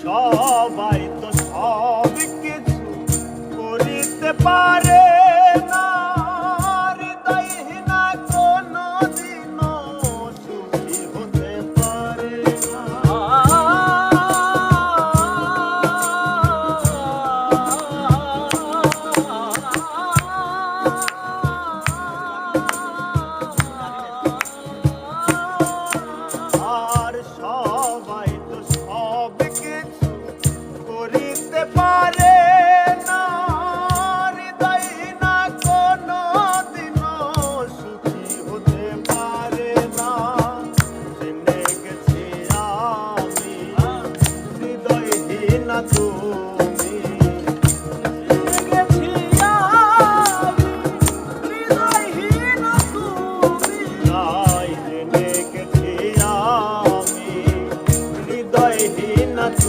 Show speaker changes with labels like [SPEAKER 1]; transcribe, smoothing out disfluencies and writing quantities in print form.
[SPEAKER 1] সবাই তো সব কিছু করিতে পারে না, হৃদয়হীনা কোনদিনও সুখী হতে পারে না। আর সবাই তো সব কিছু করিতে পারে না, হৃদয়হীনা কোনদিনও সুখী হতে পারে না। জেনে গেছি আমি হৃদয়হীনা তো